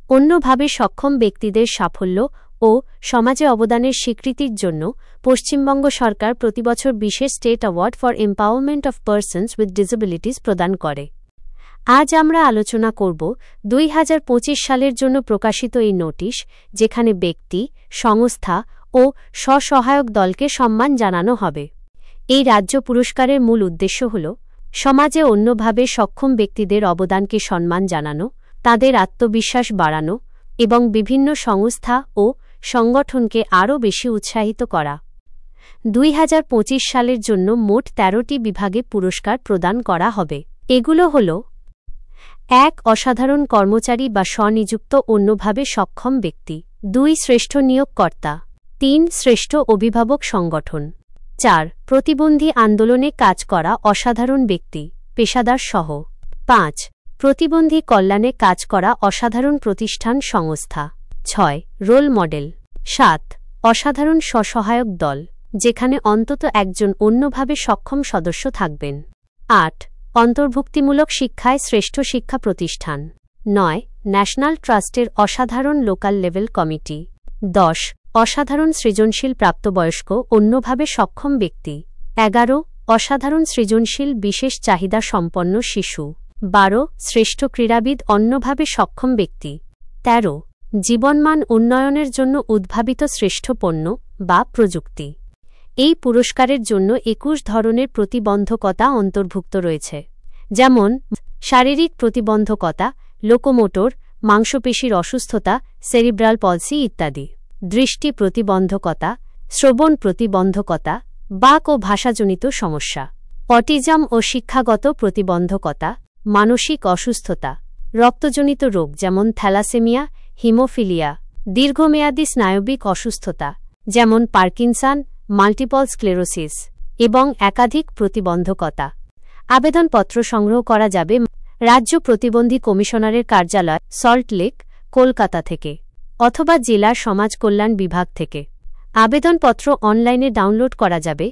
অন্যভাবে সক্ষম ব্যক্তিদের সাফল্য ও সমাজে অবদানের স্বীকৃতির জন্য পশ্চিমবঙ্গ সরকার প্রতিবছর বিশেষ state award for empowerment of persons with disabilities প্রদান করে। আজ আমরা আলোচনা করব 2025 সালের জন্য প্রকাশিত এই নোটিশ, যেখানে ব্যক্তি, সংস্থা ও স্ব-সহায়ক দলকে সম্মান জানানো হবে। এই রাজ্য পুরস্কারের মূল উদ্দেশ্য হল সমাজে অন্যভাবে সক্ষম ব্যক্তিদের অবদানকে সম্মান জানানো, তাদের আত্মবিশ্বাস বাড়ানো এবং বিভিন্ন সংস্থা ও সংগঠনকে আরও বেশি উৎসাহিত করা। 2025 সালের জন্য মোট 13টি বিভাগে পুরস্কার প্রদান করা হবে। এগুলো হল: 1. অসাধারণ কর্মচারী বা স্বনিযুক্ত অন্যভাবে সক্ষম ব্যক্তি। 2. শ্রেষ্ঠ নিয়োগকর্তা। 3. শ্রেষ্ঠ অভিভাবক সংগঠন। 4. প্রতিবন্ধী আন্দোলনে কাজ করা অসাধারণ ব্যক্তি, পেশাদার সহ। 5. প্রতিবন্ধী কল্যাণে কাজ করা অসাধারণ প্রতিষ্ঠান সংস্থা। 6. Role model. 7. অসাধারণ স্ব-সহায়ক দল, যেখানে অন্তত একজন অন্যভাবে সক্ষম সদস্য থাকবেন। 8. অন্তর্ভুক্তিমূলক শিক্ষায় শ্রেষ্ঠ শিক্ষা প্রতিষ্ঠান। 9. ন্যাশনাল ট্রাস্টের অসাধারণ লোকাল লেভেল কমিটি। 10. অসাধারণ সৃজনশীল প্রাপ্তবয়স্ক অন্যভাবে সক্ষম ব্যক্তি। 11. অসাধারণ সৃজনশীল বিশেষ চাহিদা সম্পন্ন শিশু। 12. শ্রেষ্ঠ ক্রীড়াবিদ অন্যভাবে সক্ষম ব্যক্তি। 13. জীবনমান উন্নয়নের জন্য উদ্ভাবিত শ্রেষ্ঠ পণ্য বা প্রযুক্তি। এই পুরস্কারের জন্য 21 ধরনের প্রতিবন্ধকতা অন্তর্ভুক্ত রয়েছে, যেমন শারীরিক প্রতিবন্ধকতা, লোকোমোটর, মাংসপেশির অসুস্থতা, সেরিব্রাল পলসি ইত্যাদি; দৃষ্টি প্রতিবন্ধকতা, শ্রবণ প্রতিবন্ধকতা, বাক ও ভাষাজনিত সমস্যা; অটিজম ও শিক্ষাগত প্রতিবন্ধকতা; মানসিক অসুস্থতা; রক্তজনিত রোগ যেমন থ্যালাসেমিয়া, হিমোফিলিয়া; দীর্ঘমেয়াদী স্নায়বিক অসুস্থতা যেমন পার্কিনসন, মাল্টিপল স্ক্লেরোসিস এবং একাধিক প্রতিবন্ধকতা। আবেদনপত্র সংগ্রহ করা যাবে রাজ্য প্রতিবন্ধী কমিশনারের কার্যালয়, সল্ট লেক, কলকাতা থেকে, অথবা জেলার সমাজ কল্যাণ বিভাগ থেকে। আবেদনপত্র অনলাইনে ডাউনলোড করা যাবে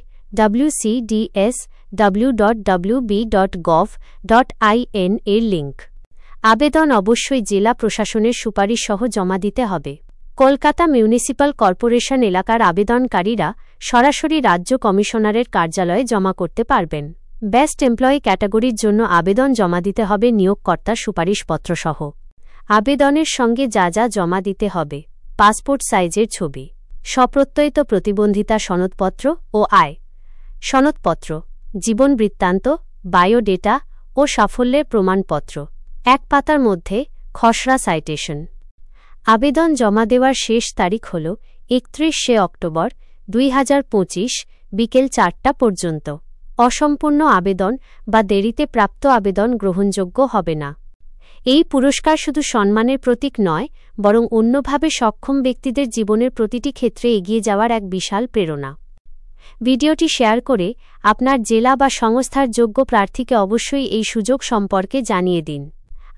wcdsw.wb.gov.in এর লিঙ্ক। আবেদন অবশ্যই জেলা প্রশাসনের সুপারিশ সহ জমা দিতে হবে। কলকাতা মিউনিসিপ্যাল কর্পোরেশন এলাকার আবেদনকারীরা সরাসরি রাজ্য কমিশনারের কার্যালয়ে জমা করতে পারবেন। বেস্ট এমপ্লয়ি ক্যাটাগরির জন্য আবেদন জমা দিতে হবে নিয়োগকর্তার সুপারিশপত্র সহ। আবেদনের সঙ্গে যা যা জমা দিতে হবে: পাসপোর্ট সাইজের ছবি, স্বপ্রত্যয়িত প্রতিবন্ধিতা সনদপত্র ও আয় সনদপত্র, জীবন বৃত্তান্ত, বায়োডেটা ও সাফল্যের প্রমাণপত্র, 1 পাতার মধ্যে খসড়া সাইটেশন। আবেদন জমা দেওয়ার শেষ তারিখ হল 31শে অক্টোবর 2025 বিকেল 4টা পর্যন্ত। অসম্পূর্ণ আবেদন বা দেরিতে প্রাপ্ত আবেদন গ্রহণযোগ্য হবে না। এই পুরস্কার শুধু সম্মানের প্রতীক নয়, বরং অন্যভাবে সক্ষম ব্যক্তিদের জীবনের প্রতিটি ক্ষেত্রে এগিয়ে যাওয়ার এক বিশাল প্রেরণা। ভিডিওটি শেয়ার করে আপনার জেলা বা সংস্থার যোগ্য প্রার্থীকে অবশ্যই এই সুযোগ সম্পর্কে জানিয়ে দিন।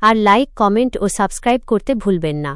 আর লাইক, কমেন্ট ও সাবস্ক্রাইব করতে ভুলবেন না।